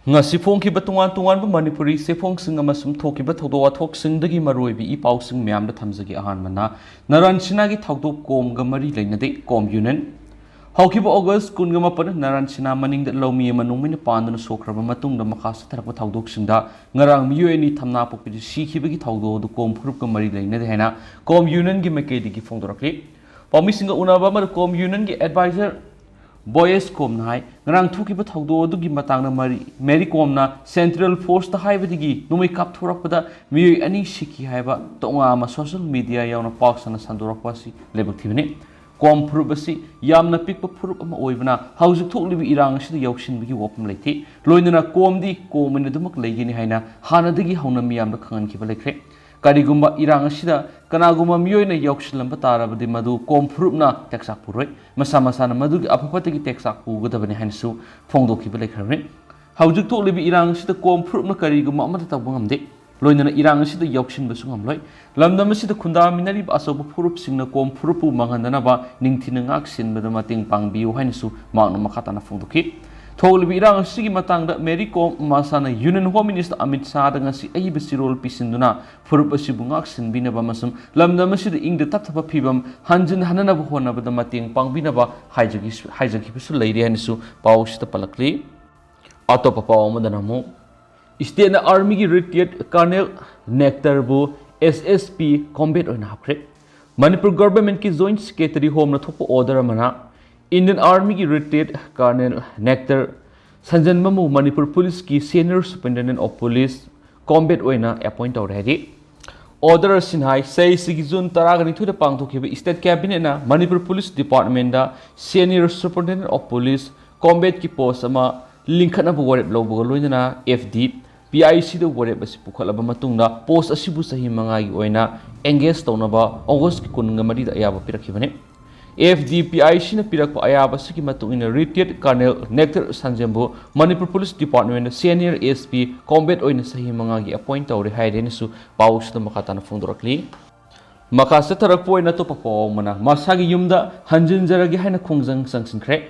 ngasi phongkiba tungan tungan ba manipuri sephongsing amasum thokiba thodok wathoksingdagi maroibi I pausing myamda thamjagi ahanmana naran sinagi thodok kom ga mari leinade kom union haukiba august kunga mapan naran sina maningda lomi manungmin pandana sokraba matungda makasa tharakba thodok singda ngarang miyueni thamna pokpi sikhibagi thodok du kom phurupga mari leinade haina kom union gi mekedi gi phongdorakli pami singa unaba mar kom union gi advisor Boys kom nai ngarang thuki ba thaudo du gi matang na meri kom na central force ta hai badi numai kap thorak pada mi ani shiki hai ba tonga ma social media yauna pak sana sandorak pasi lebak thibani kom phuru basi yamna pik pa phuru ama oibna haujuk thokli bi irang si yauksin bi wopum leiti loinana kom di kom ne dumak leigini haina hana dagi hauna mi yamna khangan ki ba lekre Karigumba irang asida kanaguma miyoina yauksilamba tarabadi madu kom phurupna teksak puroi masa masana madu apapatagi teksak pugadabani hansu phongdokiba lekharne haujuk thoklibi irang asida kom phurupna kariguma amata tabungamde loinana irang asida yauksinba sungamloi lamdam asida khunda minari asoba phurup singna kom phurupu manghandana ba ningthina ngak sinbada mating pangbiu hansu mangna makhatana phongdoki Tholibi irang sigi matangda Mary Kom masana Union Home Minister Amit Shah danga si ai besirol pisinduna phurup asi bungak sinbina ba masum lamdam asi ingda tapthapa phibam hanjin hanana ba hona ba mating pangbina ba haijagi bisu leiri hanisu pawsita palakli atopa pawmadana mu State Army gi retired Colonel Nectar bu SSP combat oina hapre Manipur government ki joint secretary home na thopo order amana Indian Army ki retired Colonel Nectar Sanjan Mamu Manipur Police ki Senior Superintendent of Police Combat oina appoint already. Order sinhai say sigi June taragani thu da pangthokiba State Cabinet na Manipur Police Department da Senior Superintendent of Police Combat ki post ama linkana bu warep lobo loina FD PIC da warep asi pukhalaba matungda post asibu sahi mangai oina engage tonaba August ki kunga mari da ayaba pirakhibane FDPIC na pirak pa ayaba siki matungina retired Colonel Nectar Sanjambu Manipur Police Department Senior SP Combat oina sahi mangagi appoint tawri haideni su pawsda makatana phongdorakli makasa tarak poina to papo mana masagi yumda hanjin jaragi haina khongjang sangsinkhre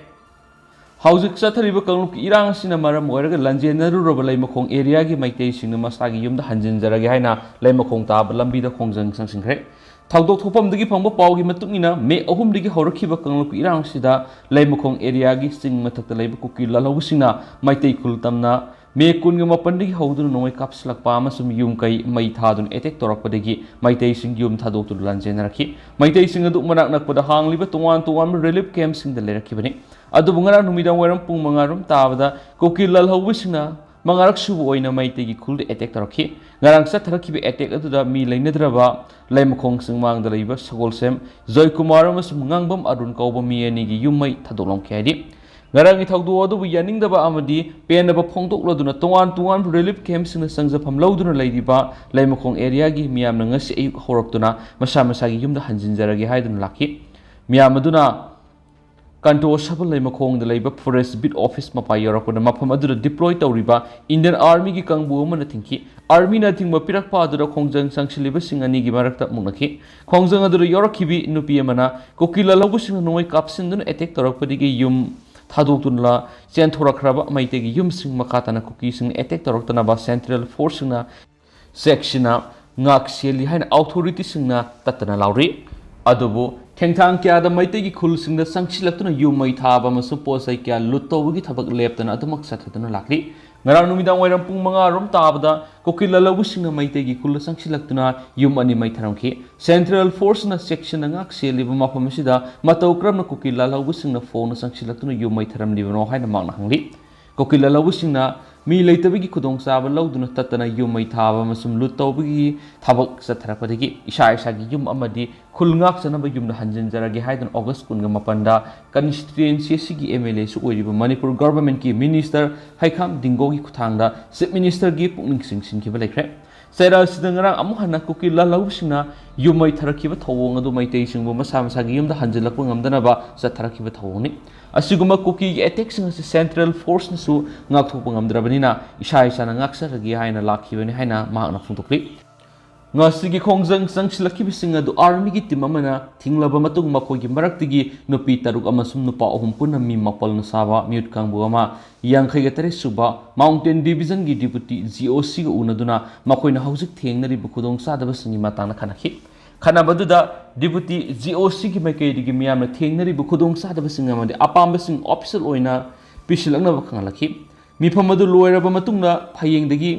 Haujuk sathariba kangluk irang sina maram oiraga lanjenaru robalai makhong area gi maitei singna masagi yumda hanjin jaragi haina laimakhong tab lambi da khongjang sangsinkhre Thagdok thopamdagi phangba pawgi matungina me ahumdagi haurakhiba kangluk irang sida laimakhong area gi sing mathakta laiba kuki lalawusina maitai kultamna me kunga mapandagi hauduna noi kapslakpa amasum yum kai mai thadun attack torakpadagi maitai sing yum thadok tu lanjenarakhi maitai sing adu manak nakpada hangliba tuwan relief camp sing da lerakhibani adu bungara numidang waram pung mangarum tabada kuki lalawusina mangarak subu oina maitegi khulde attack tarakhi ngarang sa tharakhiba attack aduda mi leinadraba laimakhong singmang da leiba sagolsem joy kumar amasum ngangbam arun kauba mi ani gi yumai thadolong khaidi ngarang ithawdu odu yaning daba amadi penaba phongdok loduna tuwan relief camp sing sangjafam loduna leidiba laimakhong area gi miyamna ngasi ayuk horaktuna masa gi yumda hanjinjaragi haiduna lakhi miyamaduna Kanto sabal laimakhong da leiba forest bit office mapai yorakona mafam adura deploy tawriba Indian Army gi kangbu amana thingki Army na thingba pirakpa adura khongjang sangshiliba singani gi marakta mungakhi khongjang adura yorakhibi nupi amana kokila labu sing noi kapsindun attack torakpadi gi yum thadoktunla chen thorakraba maite gi yum sing makatana koki sing attack toraktana ba central force na sectiona ngak seli haina authority singna tatana lauri adubu Thengthang kya da maitegi khul singda sangchilaktuna yumai thaba masu posai kya luttawgi thabak leptana adumak sathatuna lakli ngarang numidang wairam pung manga rom tabada kokila labu singna maitegi khul sangchilaktuna yum ani mai tharamki Central Force na section ngak seliba mafam sida matawkram na kokila labu singna phone sangchilaktuna yumai tharam libano haina mangna hangli kokila labu singna mi leitabigi khudong saba lauduna tatana yumai thaba masum luttawgi thabak satharakpadagi isa gi yum amadi khulngak sanaba yumna hanjinjaragi haidan August kunga mapanda constituency sigi MLA su oiriba Manipur government ki minister Haikham Dingogi khuthangda chief minister gi pukning singsin kiba lekre Saira sidangarang amu hana kuki lalawsina yumai tharakhiba thawong adu maitei singbu masa gi yumda hanjilakpa ngamdana ba satharakiba thawongni asiguma kuki gi attack sing si Central Force nasu ngakthokpa ngamdrabanina isa na ngaksaragi haina lakhibani haina mahakna phungtokli ngasi gi khongjang changchilaki bising adu army gi team amana thinglaba matung makoi gi maraktigi nupi taruk amasum nupa ahum punna mi mapal na saba mute kangbu ama yangkhai ga tare suba mountain division gi deputy GOC ga unaduna makoi na haujik thengnari bu khudong sadaba singi matang na khanakhi khana baduda deputy GOC gi makai gi miyam na thengnari bu khudong sadaba singa made apam basing official oina pisilangna ba khangalakhi mifam adu loiraba matungna phayengdagi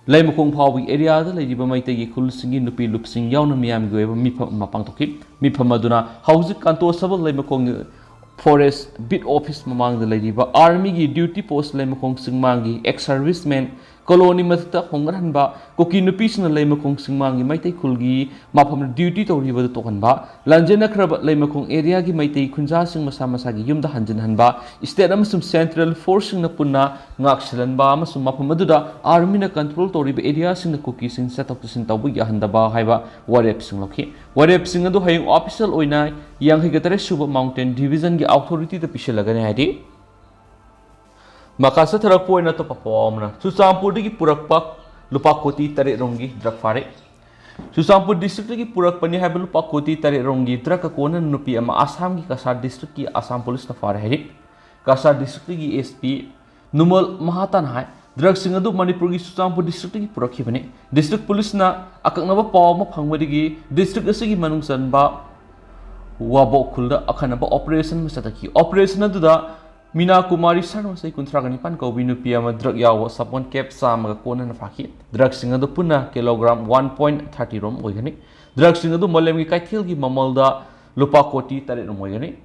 Laimakong Pawi area the Leiriba Maitagi Kulsingin Lupi Lupsing Yauna Miam Gueva Mipa Mapangtoki, Mipa Maduna, House Kanto Sabo Laimakong Forest Bit Office Mamang the Leiriba, Army duty post Laimakong Singmangi, ex servicemen, Colony Matha Honganba, Koki Nupis and Laimakong Singmangi, Maite Kulgi, Mapam duty to River the Tokanba, Lanjana Krab Laimakong area gi Maite Kunjasing Masamasagi Yum the Hanjan Hanba, Istedam some central forcing the Puna, Ngakshalanba, Masum Mapamaduda, Army na control to Riba areas in the cookies in set up to Sintabu Yahandaba, Haiba, Warep Singloki, Warep Singado Haying official Oina, Young Higatare Suba Mountain Division gi authority the Pishalagani Hadi. Makasa terapo na to perform Susampur di purak lupa koti tarik rongi drak fare. Susampur district di purak pani hai lupa koti tarik rongi drak kona nupi ama Assam ki Kasar district ki Assam police na fare hari. Kasar district ki SP Numal Mahatan hai drak singadu Manipur ki Susampur district ki purak hi bane. District police na akak na ba paw ma phangwadi gi district asigi manungsan ba wabo khulda akhana ba operation masataki operation aduda Mina Kumari Sarma say Kuntragani Panko Vinupiama drug yawa sapon cap sam kona na faki. Drug singado puna kilogram 1.30 rom oigani. Drug singado malemi kaithil gi mamalda lupa koti tare rom oigani.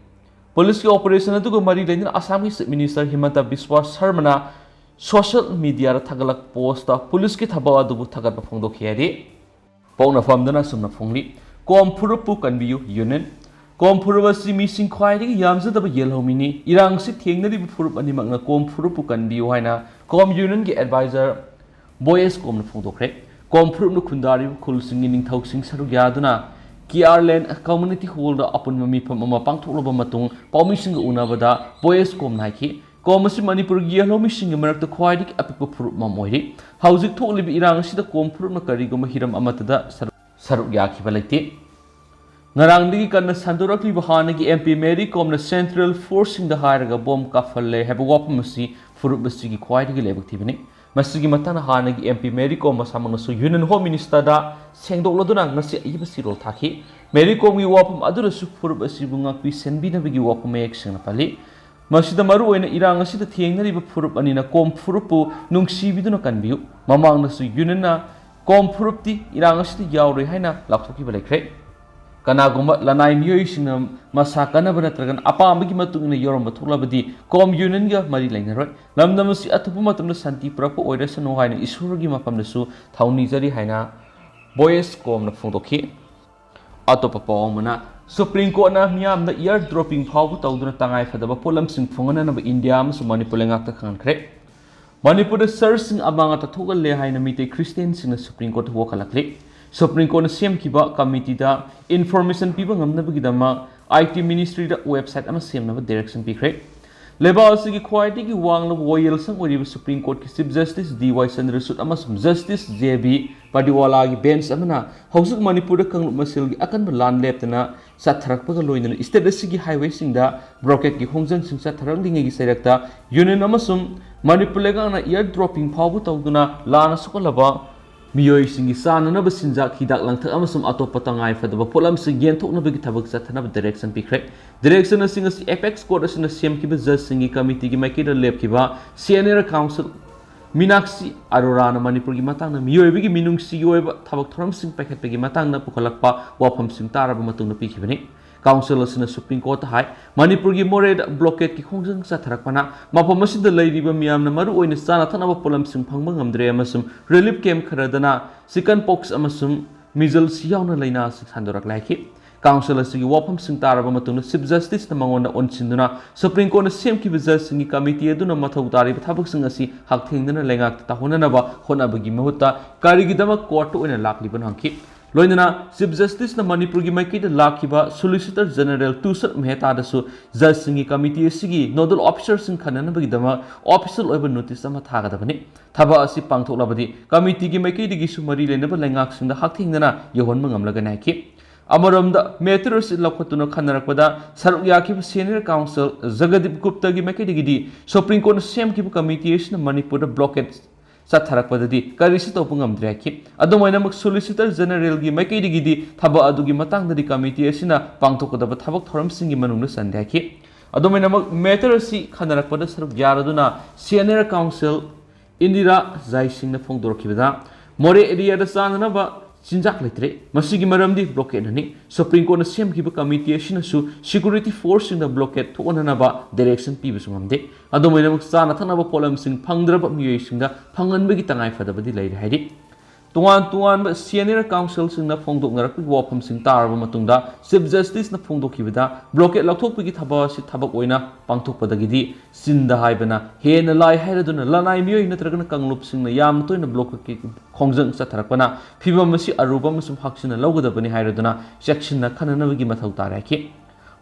Police ki operation adu ko mari lenin Assam ki Minister Himanta Biswa Sarmana social media ra thagalak post ta police ki thaba adu thagat ba phongdo khiari. Pauna famdana sumna phongli. Kom phurupu kanbiu union Kom Purvasi missing quieting yams at the yellow mini, Irang sit tingly before any magna com Purupukan Biohina, Com Union advisor, Boyes com the photocret, Com Purno Kundari, cool singing toxing Saruyaduna, Kiarland, a community holder upon Mamipam Pangtulabamatung, Pomishing Unavada, Boyes com Nike, Commerce Manipur yellow missing America quietic apipo Mamoidi, how's it totally be Irang sit the Com Purno Karigoma Hiram Amatada Saruyaki Valete. Narangdi kan sandurakli bahana ki MP Mary kom na Central Forcing the higher ga bomb kafalle have wapamasi furubasi ki quite gi lebak tibani masigi matana hana ki MP Mary kom masamang so Union Home Minister da sengdok loduna ngasi ibasi rol thaki Mary kom gi wapam adura su furubasi bunga pi senbi na bigi wapam action na pali masida maru oina irang asi da thiengnari ba furup ani na kom furupu nungsi biduna kanbiu mamang na su Union na kom furupti irang asi da yaure haina lapthoki balekre Kanagumba lanai miyoi singam masakana banatragan apambagi matungna yoromba tholabadi kom union ga mari lainaroi lamnamasi atupu matamna santi prapo oirasa no haina isurgi mapamnasu thauni jari haina boys kom na phongdokhi atopa pawmana Supreme Court na miyam na ear dropping phawu tawduna tangai fadaba polam sing phongana na India amas Manipur lengak ta khankhre Manipur da sir sing amanga ta thogal le haina mite Christian sing na Supreme Court ho khalakle Supreme Court SEM kiba committee da information piba ngamna bigidama IT ministry da website ama SEM na direction pikre leba asigi quality ki wangla royal sang ori Supreme Court ki Chief Justice DY Chandrasut ama Justice JB Padiwala gi bench amana hausuk Manipur da kanglu masil gi akan lan leptana satharak paga loina state asigi highway sing da broket gi hongjang sing satharang dingi gi serakta union amasum Manipur lega na ear dropping phawu tawduna lana sukolaba Miyoi singi sana na basinja hidak langthak amasum atopa tangai fadaba polam sing yenthok na bagi thabak sathana direction pikre direction na singa apex court asina CM ki judge singi committee gi maikida lep ki ba senior council Minakshi Arora na Manipur gi matang na miyoi bigi minung si yoi ba thabak thoram sing pakhet pegi matang na pukhalakpa wapam sing taraba matung na pikibani Council asina Supreme Court hai Manipur gi mored blockade ki khongjang satharakpana mapam asida leiriba miyam na maru oina sana thanaba polam sing phangba ngamdre amasum relief camp kharadana chicken pox amasum measles yauna laina sandorak laiki Council asigi wapam sing taraba matungna Chief Justice na mangona onsinduna Supreme Court na sem ki judge singi committee aduna mathau tari thabak sing asi hakthengdana lengak ta honana ba khona bagi mahutta karigidama court oina lakliban hangki लोइनना chief justice न मणिपुर की माइकई द लाखिबा solicitor general Tushar Mehta दसु जज सिंगी committee सिगी नोडल ऑफिसर सिंग खननबगी दमा ऑफिशियल ओइब नोटिस अमा थागदबनि थबा असि पांथोकलबदि कमिटी की माइकई दिगी सुमरी लेनब लेंगाक सिंग द हाकथिंगना योहनब ngamlagana ki अमरमद मेटरस लखतुन खनरकपदा सरुक याखिब सीनियर काउंसिल जगदीप गुप्ता की मैकेडिगिदी सुप्रीम कोर्ट सेम की कमिटी मणिपुर ब्लॉकेट चथरकपददी करिसि तोप ngamdreki adomainamuk solicitor general gi मैकेडिगिदी थबा अदुगी मतंगदि कमिटी असिना पांथोकदब थबक थोरमसिंगी मनुंग संध्याकी अदोमाइनमक मेटरसि खनरकपदा सरुक यारदुना सीनियर काउंसिल इंदिरा जायसिंगना फोंदोरखिबदा मोरे एरिया द चाननबा चिंजाक लेत्रे मसिगी मरमदी ब्लॉकेट हनी सुप्रीम कोर्ट सेम की कमिटी असिनसु security force in the blockade थोननबा डायरेक्शन पीबसु ngamde अदोमाइनमक चाना थनबा पोलमसिंग फंगद्रब मियोइसिंगा फंगनबगी तंगाय फदबदी लेरे हाइदि तुआन सीनियर काउंसिल सिंगना फोंदोकनरक वाफम सिंग तारब मतुंगदा चीफ जस्टिस न फोंदोकिबदा ब्लॉकेट लौथोकपगी थबा थबक ओइना पांथोकपदगिदी सिंदा हाइबना हेन लाई हाइरदुना लनाय मियोइ नत्रगना कंगलुप सिंगना याम तोइना ब्लॉकेट खोंजंग चथरकपना फिबम मसी अरुबम मसुम हक्सिना लौगदबनि हाइरदुना सेक्शनना खननबगी मथौ ताराखि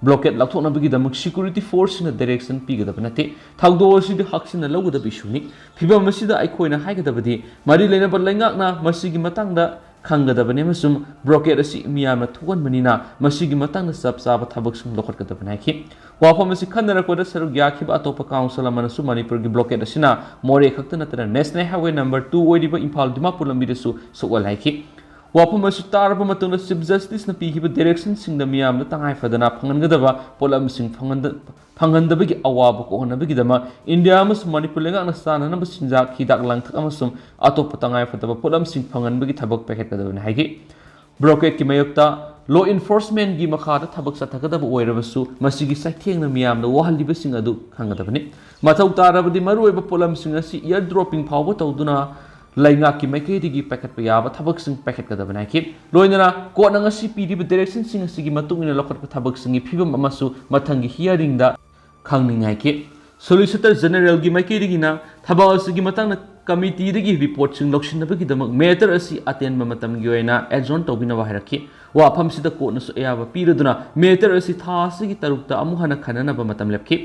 ब्लॉकेट लाथोनबगीदमक सिक्योरिटी फोर्स इन डायरेक्शन पीगदब नते थागदोसिद हक्सिना लौगदब इशुनी फिबम मसीदा आइखोइना हाइगदबदि मरि लेनब लेंगाकना मसीगी मतंगदा खंगदबने मसुम ब्लॉकेट असि मियामना थोगनबनिना मसीगी मतंगदा सब साब थबक सुम लोखटगदबनाखि वाफम असि खनरकपद सरुक याखिब अतोप काउंसिल अमनसु मणिपुर की ब्लॉकेट असिना मोरे खक्त नतरा नेशनल हाईवे नंबर 2 ओइदिबा इम्फाल दिमापुर लंबिदसु सोगलाइखि वाफम तारब चीफ जस्टिस पीब डायरेक्शन मियाम तंगाई फदना फंगनगदब पोलम फंगनदबगी अवाब कोहनबगीदम इंडिया मणिपुर लेंगाकना चाननब चिंजाक हिदाक लांथक अतोप तंगाई फदब पोलम फंगनबगी थबक पैखेटगदबनि हाइगी ब्लॉकेट की मयक्ता लॉ इन्फोर्समेंट की मखादा थबक चथगदब ओइरबसु मसिगी साइथेंगना मियामना वहलिबसिंग अदु खंगदबनि मथौ तारबदि मरुओइब पोलमसिंग असि एयर ड्रॉपिंग फावब तौदुना लाइंगा की मैकेडिगी पैकेट याब थबक पैकेटगदबना कि लोइनना कोर्ट ngasi पीरिब डायरेक्शन सिंग सिगी मतुंगिना लखटप थबक सिंगी फिबम अमसु मथंगी हियरिंग दा खंगनिंगाइ कि सोलिसिटर जनरल की मैकेडिगिना थबा सिगी मतंग कमिटी दगी रिपोर्ट सिंग लौसिनबगीदमक मैटर असि अटेन मतमगी ओइना एडजॉन तौबिनबा हाइरखि वाफम सिदा कोर्टनसु एयाबा पीरदुना मैटर असि थासिगी तरुकता अमुहना खननबा मतम लेपखि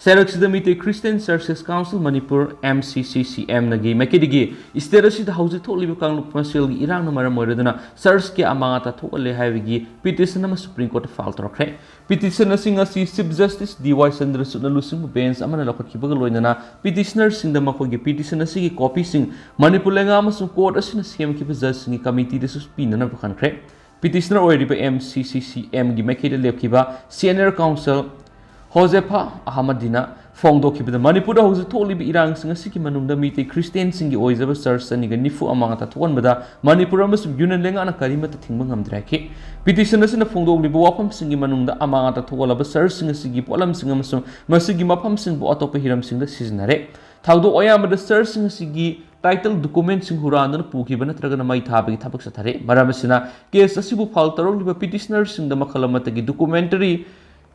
सैरक्सिदा Meitei Christian services council Manipur MCCCM नगी मैकेडिगी स्टेटसिदा हौजि थोलिबा कांगलुप मसेलगी इरांगना मरम ओइरदुना सर्च के अमांगता थोले हाइबगी पिटिशन अमा सुप्रीम कोर्ट फाइल तौरखरे पिटिशन असिंग असि चीफ जस्टिस DY चंद्रचूड़ लुसिंग बेंच अमना लखटखिबगा लोइनना पिटिशनर सिंगदा मखोगी पिटिशन असिगी कॉपी सिंग मणिपुर लेंगा अमसुंग कोर्ट असिना सेमखिबा जज सिंगी कमिटी दसु पिनना बखनखरे पिटिशनर ओइरिबा MCCCM गी मैकेडा लेपखिबा सीनियर काउंसिल होजेफा अहमदीना फोंदोखिबदा मणिपुर हौजि थोलिबि इरांगसिंग असिगी मनुंगदा मीते क्रिस्टियन सिंगी ओइजबा चर्च अनिगा निफु अमांगता थोगनबदा मणिपुर अमसु यूनियन लेंगाना करिमता थिंगबा ngamdreki पिटिशन असिना फोंदोगलिबा वाफम सिंगी मनुंगदा अमांगता थोगलबा चर्च सिंग असिगी पोलम सिंग अमसु मसिगी मफम सिंग बो अतोप हिरम सिंगदा सिजनरे थागदो ओयामदा चर्च सिंग असिगी टाइटल डॉक्यूमेंट सिंग हुरानदन पुखिबा नत्रगना मै थाबगी थबक सथरे मरामसिना केस असिबु फाइल तौरलिबा पिटिशनर सिंगदा मखलमतगी documentary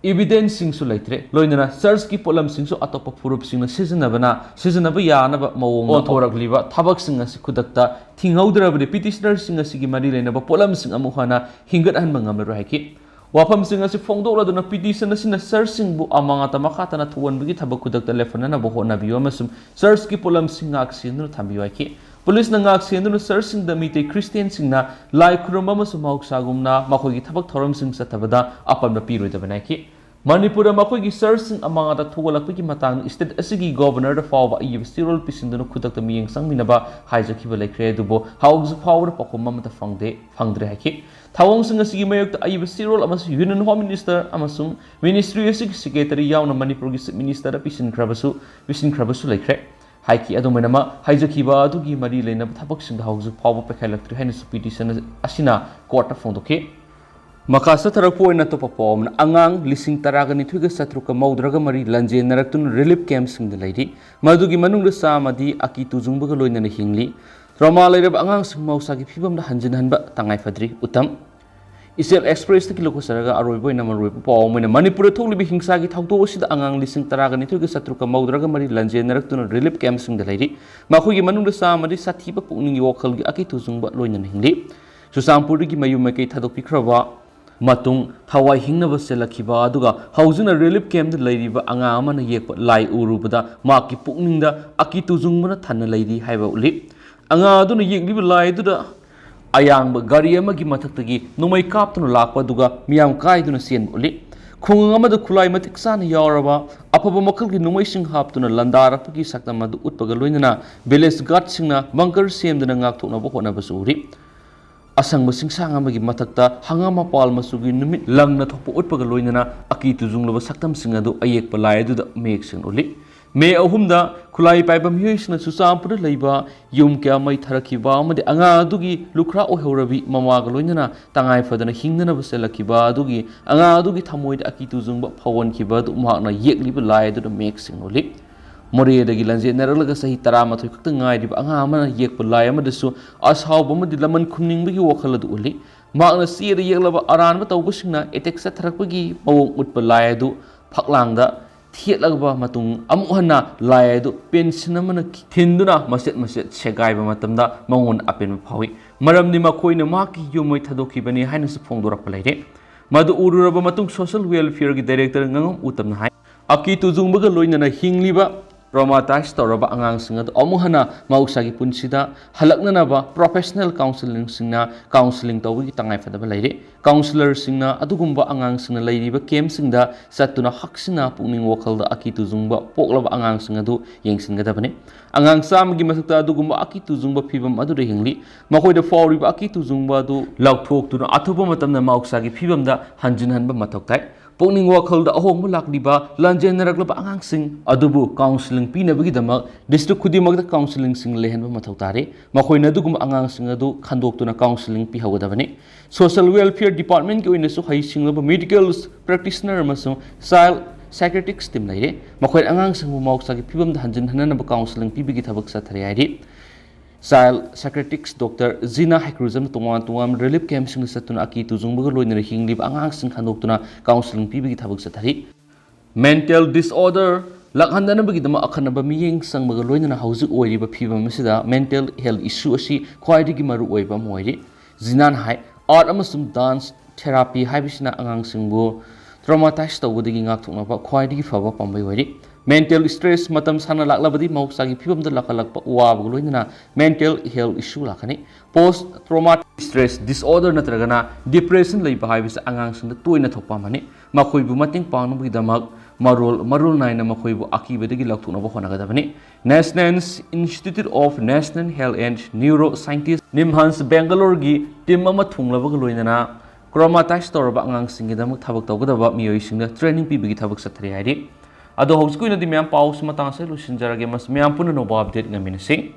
evidence singsu leitre loinana church ki polam singsu atopa furup singna sijanaba yanaba mawong othoragliba thabak singa si khudakta thingaudrabde petitioner singa sigi mari leinaba polam sing amuhana hingat han mangam ro haiki wafam singa si phongdokladuna petition sina church singbu amangata makhatana thuwanbigi thabak khudakta lefana na bohona biyo masum church ki polam singa aksinu thambiyo haiki police नंगाक सेंदुन searching द Meitei Christian सिंगना लाई खुरम मौसागुमना मखोगी थबक थौरम सिंग सथबदा अपन पीरोइदबनाखि मणिपुर मखोगी सर्चिंग अमांगदा थोगलकपगी मतांग स्टेट असिगी गवर्नर द फाव इब स्टिरोल पिसिंदुन खुदक मियंग संगमिनबा हाइजखिब लेख्रे दुबो हाउस फावर पखोम ममता फंगद्रे हाखि थावंग सिंग असिगी मयक इब स्टिरोल अमसु यूनियन होम मिनिस्टर अमसुंग मिनिस्ट्री असिगी सेक्रेटरी यावना मणिपुर की मिनिस्टर पिसिनख्रबसु लेख्रे हाइकी अदुमैनमा हाइजखिबा अदुगी मरी लेना थबक सिंग हाउजु फाव पेखाइलक्त्रि हाइनसु पिटिशन असिना कोर्ट फोंदोके मकासा थरपोइना तो पपोम अंगांग लिसिंग तरागनिथुग सत्रुक मौद्रग मरी लंजे नरक्तुन रिलीफ कैंप सिंग लैरि मदुगी मनुंग सामदी अकी तुजुंबग लोइना हिंगली ट्रमा लेरब अंगांग सिंग मौसागी फिबम हंजिन हनबा तंगाई फद्री उत्तम इसेल एक्सप्रेस की लोक सरगा अरोइबो नमरोइबो पावमैना मणिपुर थोलिबि हिंसा की थाउदोसिदा अंगांग लिसिंग तरागनिथुग सत्रुक मौद्रग मरी लंजे नरक्तुन relief camp Singh लैरि मखोगी मनुंग सामदी साथीब पुनिंग वखलगी अकी तुजुंबा लोइना हिंगली Chusampurdagi mayum maikei thadokpikraba matung thawai hingnaba selakhiba aduga haujuna relief camp da leiriba anga amana yekpa lai urubada maki pukningda aki tujungbana thanna leiri haiba uli anga aduna yekliba lai duda ayangba gari amagi mathaktagi Nongmei kaptuna lakpa duga miyam kaiduna sen uli khungang amada khulai matik sana yauraba apaba makalgi Nongmei sing haptuna landarapagi saktam adu utpaga loinana village guard singna bunker semdana ngakthoknaba honaba uri asang basing sang amagi matakta hangama pal masugi numit langna thokpa utpaga loinana aki tujunglaba saktam sing adu ayek palai adu da mek sing uli me ahumda khulai paibam hiisna susampura leiba yum kya mai tharakhiba amade anga adugi lukra ohorabi mamaga loinana tangai fadana hingnana baselakhiba adugi anga adugi thamoida aki tujungba phawon khiba du mahna yekliba lai adu da mek sing uli Moredagi lanje neralaga sahi taramathoi khakta ngairiba anga amana yekpa lai amadasu ashawba amadi laman khumningbagi wakhal adu uli makna sira yeklaba aranba tawbasingna etek satharakpagi mawong utpa lai adu phaklangda thiatlagba matung amuhana lai adu pension amana thinduna maset segaiba matamda mangon apen phawi maramni makhoina maki yumoi thadokhibani haina su phongdorappa leire madu ururaba matung social welfare gi director ngangam utamna hai aki tujungbaga loinana hingliba traumatized toraba angang singa amuhana mausagi punsida halaknanaba professional counseling singna counseling tawgi tangai fadaba leire counselor singna adugumba angang singna leiriba camp singda satuna haksina pungning wakhalda aki tujungba poklaba angang singa du yengsingadabane angang samgi masakta adugumba aki tujungba phibam adu de hingli makoida fawriba aki tujungba du laukthok athuba matamna mausagi phibamda hanjin hanba mathoktai pungning wakhalda ahongba lakliba lanjen naraklaba angang sing adubu counseling pinabagi damak district khudimagda counseling sing lehenba mathau tare makoina dugum angang sing adu khandoktuna counseling pi hawadabani social welfare department ki oina su hai singlaba medical practitioner amasung child psychiatrist team leire makoi angang sing mausagi phibamda hanjin hananaba counseling pibigi thabak sathare hairi child psychiatrist Dr. Zina Hakruzam tungan relief camp sing satuna aki tujungbaga loinara hinglib angang sing khandoktuna counseling pibigi thabak sathari mental disorder lakhandana bagi dama akhanaba miyeng sangbaga loinana hauzik oiriba phibam asida mental health issue asi khwaidigi maru oiba moiri zinan hai art amasum dance therapy haibisina angang singbu traumatized tawudigi ngakthoknaba khwaidigi faba pambai oiri mental stress matam sana laklabadi mausagi phibamda lakalakpa wabaga loinana mental health issue lakhani post traumatic stress disorder natragana depression leiba haibisa angang singda toina thokpa mani makhoibu mating pangbagi damak marul naina makhoibu akibadagi lakthoknaba honagadabani National Institute of National Health and Neuroscientist Nimhans Bangalore gi team ama thunglabaga loinana traumatized toraba angang singidamak thabak tawgadaba miyoi singda training pibigi thabak sathari hairi ado hauskui na di myam paus matang sa lusinjarage mas myam puno no update ngaminasi